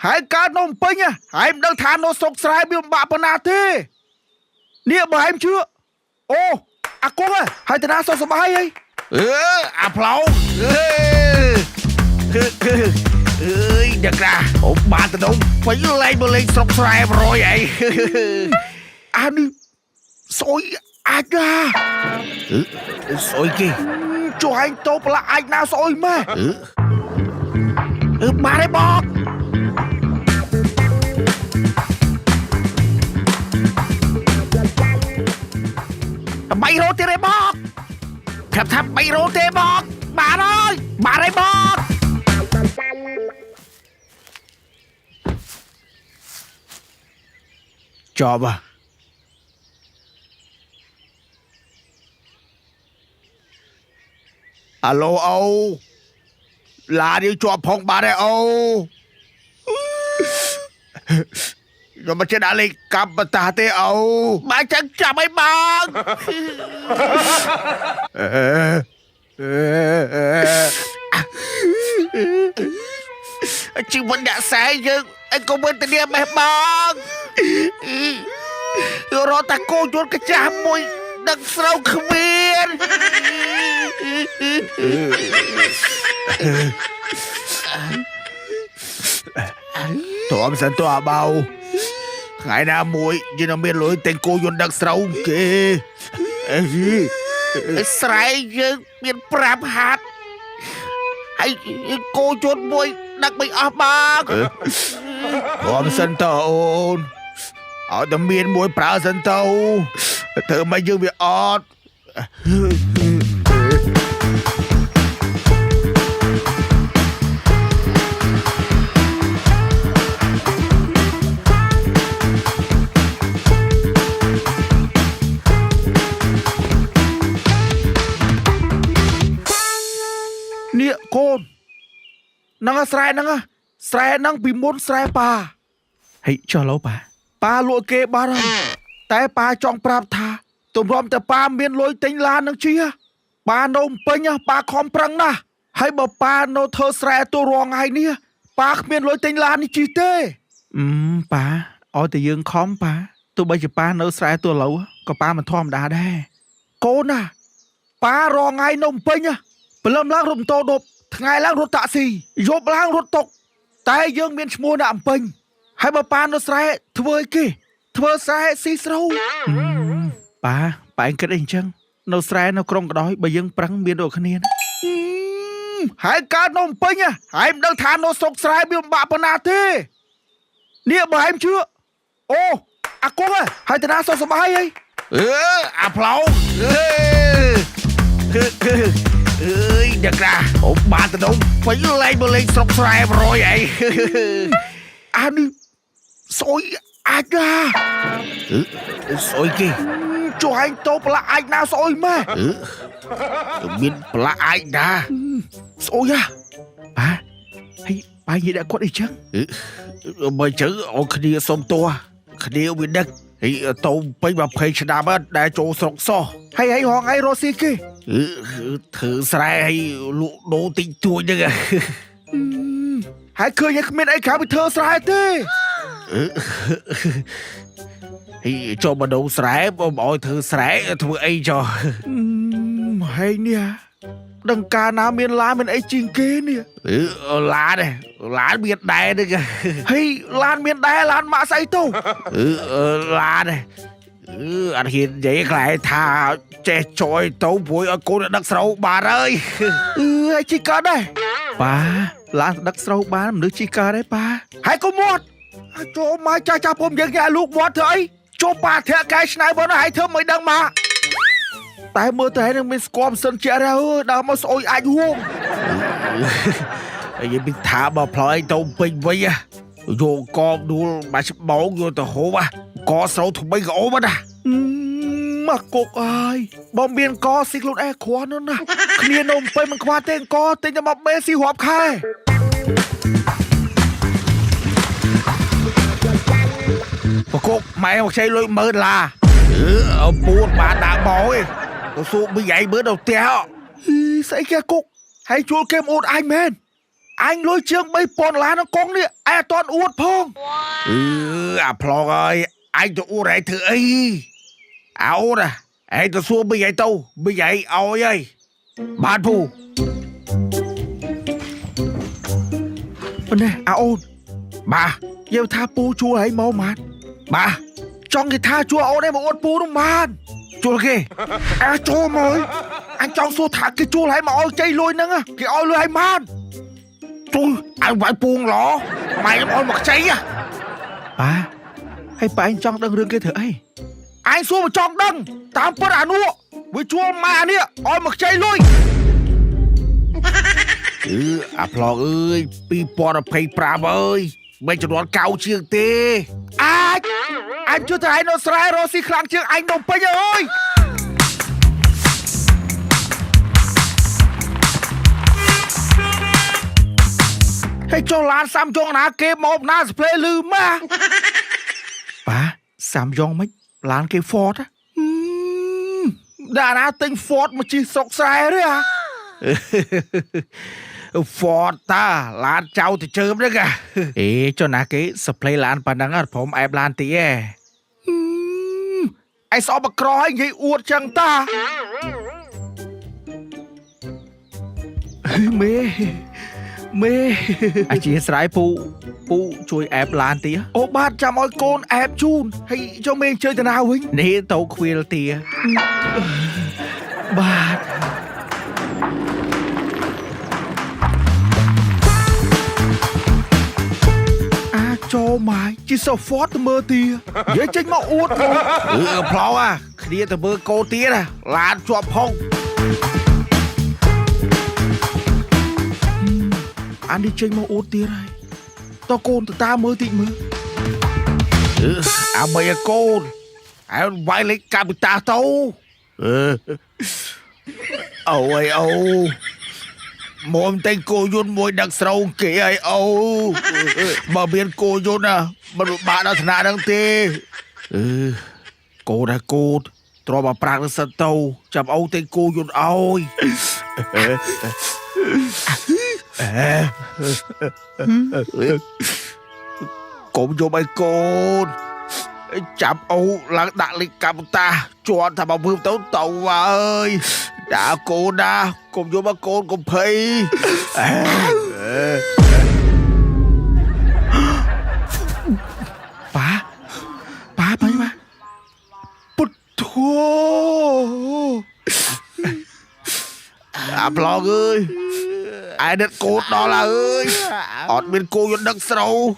ហើយកើតនំពេញហើយមិនដឹងថានៅស្រុកស្រែវាបាក់ប៉ុណ្ណាទេនេះបើហែមជឿអូអាគង់ហើយតាណាសុខសប្បាយហីអាផ្លោអើយដឹកណាអូបានទៅនំពេញលេងមកលេងស្រុកស្រែ100អីអានេះស្អុយអាចណាស្អុយគេជួយឯងតោប្រឡាក់អាចណាស្អុយម៉ែបានទេបង3 រោទៀតទេបងថា3 រោទេបងបានហើយបានហើយបងចប់អាឡូអូឡានេះជាប់ផងបានទេអូខ្ញុំមិនចេះដាក់លេខកាប់បតាទេអូបានចឹងចាប់ឲ្យបងជីវិតដាក់ខ្សែយើងអីក៏មិនទៅនេះបេះបងរត់តាគោយន្តកចាស់មួយដឹកស្រូវគ្មានតើមិនសិនតើបៅថ្ងៃណាមួយយើងមានលុយតែគោយន្តដឹកស្រូវគេស្រែយើងមាន5ហាត់ហើយគោយន្តមួយដឹកមិនអស់បងតើមិនសិនតើអូនឲ្យតែមានមួយប្រើសិនទៅធ្វើមិនយើងវាអត់នេះកូននឹងស្រែហ្នឹងពីមុនស្រែប៉ាហេចុះឡូប៉ាលក់គេបាត់ហើយតែប៉ាចង់ប្រាប់ថាទម្រាំតែប៉ាមានលុយទិញឡាននឹងជិះប៉ានៅពេញប៉ាខំប្រឹងណាស់ហើយបើប៉ានៅធ្វើស្រែទូរងថ្ងៃនេះប៉ាគ្មានលុយទិញឡាននេះជិះទេប៉ាឲ្យតែយើងខំប៉ាទោះបីជាប៉ានៅស្រែទូឡូវក៏ប៉ាមិនធម្មតាដែរកូនណាប៉ารងថ្ងៃនៅពេញព្រលឹមឡើងរត់ម៉ូតូដប់ថ្ងៃឡើងរត់តាក់ស៊ីយប់ឡើងរត់តុកតែយើងមានឈ្មោះណាអំពេញហើយបើប៉ានៅស្រែធ្វើអីគេធ្វើស្រែស៊ីស្រូវប៉ាឯងគិតអីអញ្ចឹងនៅស្រែនៅក្រុងក៏ដោយបើយើងប្រឹងមានដូចគ្នាហើយកើតនៅពេញហើយមិនដឹងថានៅស្រុកស្រែវាបាក់ប៉ុណ្ណាទេនេះបើហែមជឿអូអាគង់ហើយតាណាសុខសប្បាយហីអាផ្លោអើយដឹកណាអូបានទៅនំពេញលេងមកលេងស្រុកស្រែ100អីអានេះស្អុយអាចណាស្អុយគេជួយឯងតោប្រឡាក់អាចណាស្អុយម៉ែមានប្រឡាក់អាចណាស្អុយហើយបាយនិយាយដាក់គាត់អីចឹងបើចឹងអូគ្នាសុំតួគ្នាវាដឹកហើយតោពេញ20ឆ្នាំដែលចូលស្រុកសោះហើយហងអីរស់ស៊ីគេធ្វើស្រែហើយលក់ដូរទិញទួយហ្នឹងហើយឃើញតែគ្មានអីក្រៅពីធ្វើស្រែទេហើយចូលមកដូរស្រែបើមកឲ្យធ្វើស្រែធ្វើអីចុះហើយនេះដឹងកាលណាមានឡានមានអីជាងគេនេះឡានមានដែរហ្នឹងហើយឡានមានដែរឡានម៉ាក់ស្អីទៅឡានអត់ហ៊ាននិយាយខ្លាចថាចេះចយទៅព្រួយឲ្យកូនដឹកស្រូវបានហើយជីកើតដែរប៉ាឡានដឹកស្រូវបានមនុស្សជីកើតដែរប៉ាហើយកុំមាត់ចូលមកចាស់ពុំយើងគេឲ្យលូកមាត់ធ្វើអីចូលប៉ាធាក់កែឆ្នៃបងហើយធ្វើមិនដឹងមកតែមើលតែនឹងមានស្គមសិនជាអើដល់មកស្អុយអាចហួងហើយយើងថាបើផ្លោយទៅពេញវិញយកកបដួលបាច់ច្បងយកទៅហូបកស្រូវថ្មីក៏អូមណាមកគុកអើយបងមានកស៊ីខ្លួនឯងគ្រាន់ណាស់គ្នានំពេញមិនខ្វះទេកទិញតែមកបេស៊ីរាប់ខែបកុកម៉ែមកខ្ចីលុយ$10000អើពូនបានដាក់បោឯងទៅសួរមីឯងមើលដល់ផ្ទះស្អីគេគុកហើយជួលគេមកអួតអញមែន anh lôi chương bay pon lá nó con nè ai toàn uất phong à plong ơi anh tôi uất này thử ấy áo nè ai tôi xua bây giờ tâu bây giờ ôi ơi bạn phù nè ôn bà giờ tha pu chua ấy mau mát bà trong cái tha chua ôn đây mà uất pu đúng man chua kì chua mới anh trong xua thả cái chua lại mà ôi chơi lôi nâng á cái ôi lôi hay man tôi anh phải buông lỏ mày ôi mặt cháy à bà hay bà anh trong đằng rương cái thử ấy anh xua mà trong đằng tám bớt à nua với chua mà nè ôi mặt cháy lôi plong ơi people pay pram ơi bây giờ đoán cao chiêng tê anh chưa thấy nó sài rồi xí khăng chiêng anh đồng bây ơiให้โจลานสามยองนะเกมมอบน่าสเพลย์ลืมมาป้าสามยองไม่ร้านเกมฟอร์ดอะดาราติงฟอร์ดมาจีสกใส่เลยอะฟอร์ดตาร้านเจ้าจะเจิมด้วยกันเจ้านาเกสเพลย์ร้านปานังอ่ะผมแอบร้านตีไอซอบกรอยยัยอวดจังตาเมอาชีพสายปูช่วยแอบลานเตี้ยโอ้บ้านจำอ้อยโกนแอบจูนให้เจ้าเมงเจอจะนาวิ่งนี่โตควีลเตี้ยบ้านโจหมายจิสฟอร์ตเมอร์เตี้ยเดี๋ยวจะมาอวดเพราะว่าเคลียร์แต่เบอร์โกเตี้ยนะลานจวบพงanh đi chơi mau út tía này tao côn từ ta mơ tị mơ mày là côn anh vai lấy cà bị ta tao ơi mồm tay cô yun môi đặc sâu kì ấy mà biết cô yun à mà bạn đã thà đang tê cô đã cô trò bà prang sân tàu chạm âu tay cô yun ôi cũng vô bay côn chạm âu là đại lịch cầm ta cho thằng bà vương tấu tàu ơi đã cô đã cùng vô bà côn cùng phi bà mấy mà bút thua plong ơi ai đất cốt đó là ơi ọt bên cô vô đất sâu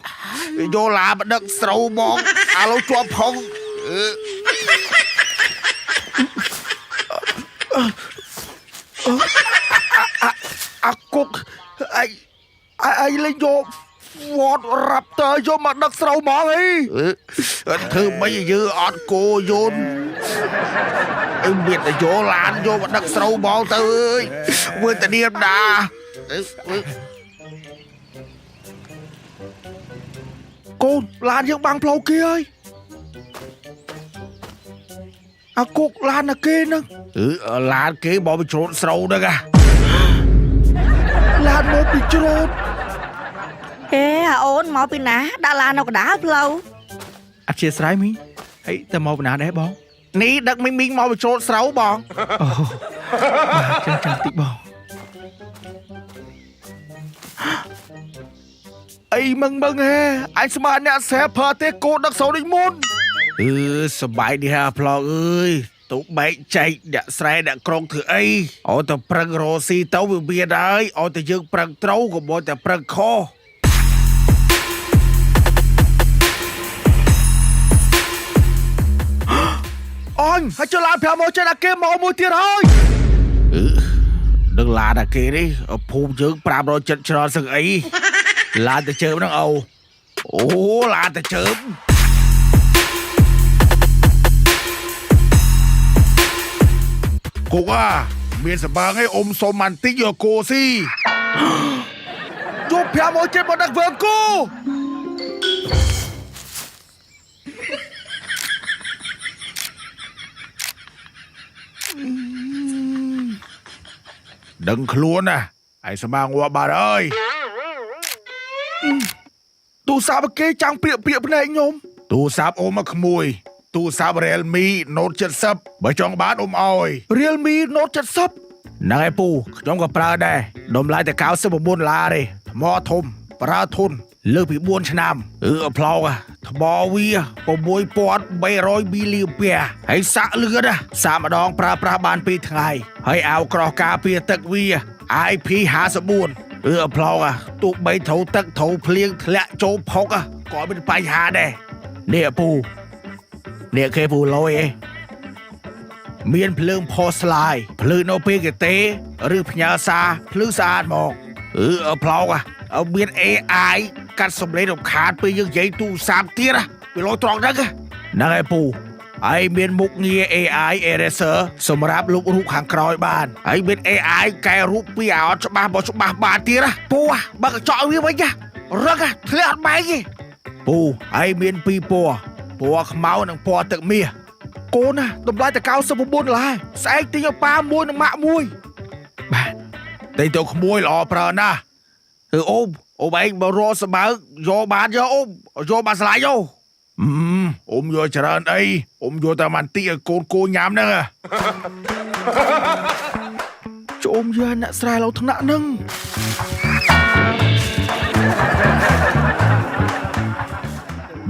vô làm đất sâu mong alo cho phong cúc ai lên vô vọt rập tờ vô mặt đất sâu mong ấy thứ mấy giờ ọt cô vô em biết là vô lan vô mặt đất sâu mong tao ơi quên ta điên đà cô lan những băng plau kia ơi cô lan là kia nè lan kia bỏ bị trộn sâu đó kìa lan một bị trộn ôn mau bị ná đã lan đâu có đá lâu chia sẻ mi ấy ta mau bị ná đấy bong ní đất mình mau bị trộn sâu bong chân tí bong ấy mừng anh xem anh đã xe phở tê cô đặc sâu định môn sơ bái đi ha plong ơi tụ bệnh chạy đã xe đã krong thử ấy ôi ta prang rô si tấu bị bia đấy ôi ta dương prang trâu của bôi ta prang kho anh hãy cho làm phèo môi trên là kia màu môi tiền thôi đừng là đà kia đi phun dưỡng pram rồi chân tròn sừng ấy là ta chớm nó âu là ta chớm cô à miền sầm bang ấy ôm xôm màn tích vào cô si chụp phèo môi trên một đặc vượng cô đừng luôn à ai sầm bang qua bà ơi ទូរស័ព្ទគេចាំងព្រាកភ្នែកខ្ញុំទូរស័ព្ទអូមកក្មួយទូរស័ព្ទ Realme Note 70បើចង់បានអ៊ំឲ្យ Realme Note 70ហ្នឹងឯងពូខ្ញុំក៏ប្រើដែរតម្លៃតែ$99ទេថ្មធំប្រើធន់លើសពី4ឆ្នាំផ្លោកថ្មវា6300មីលីអាំពែហើយសាក់លឿនណាសាកម្ដងប្រើប្រាស់បាន2ថ្ងៃហើយអាវក្រោះការពារទឹកវា IP54 ផ្លោកទោះបីត្រូវទឹកត្រូវភ្លៀងធ្លាក់ចូលផុកក៏មានបញ្ហាដែរនេះពូនេះគេពូលយឯងមានភ្លើងផស្លាយភ្លឺនៅពេលគេទេឬផ្ញើសារភ្លឺស្អាតមកផ្លោកមាន AI កាត់សម្លេងរំខានពេលយើងនិយាយទូរស័ព្ទទៀតវាលយត្រង់ហ្នឹងហើយពូហើយមានមុខងារ AI Eraser សម្រាប់លុបរូបខាងក្រោយបានហើយមាន AI កែរូបពីឲ្យអត់ច្បាស់មកច្បាស់បានទៀតពូបើកញ្ចក់វាវិញរឹកធ្លាក់អត់បែកទេពូហើយមាន2ពណ៌ខ្មៅនិងពណ៌ទឹកមាសកូនតម្លៃតែ$99ស្អែកទិញឲ្យប៉ាមួយនិងម៉ាក់មួយបាទតែទៅក្មួយល្អប្រើណាស់អូមឯងបើរកសម្បើយកបានយកអូមយកបានស្លាយយោអូមយកច្រើនអីអូមយកតែមិនតិចឲ្យកូនគោញ៉ាំហ្នឹងជូមយកអ្នកស្រែឡូវថ្នាក់ហ្នឹង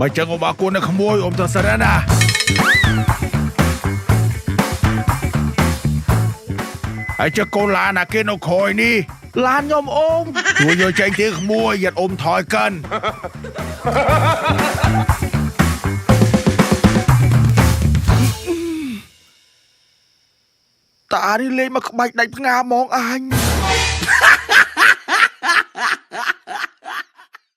បើចឹងអូមអរគុណអ្នកក្មួយអូមទៅសិនណាហើយចុះកូនឡានណាគេនៅក្រោយនេះឡានខ្ញុំអូមជួយយកចេញទីក្មួយយ៉ាត់អូមថយកិនតានេះលេងមកក្បាច់ដាច់ផ្ងាហ្មងអញ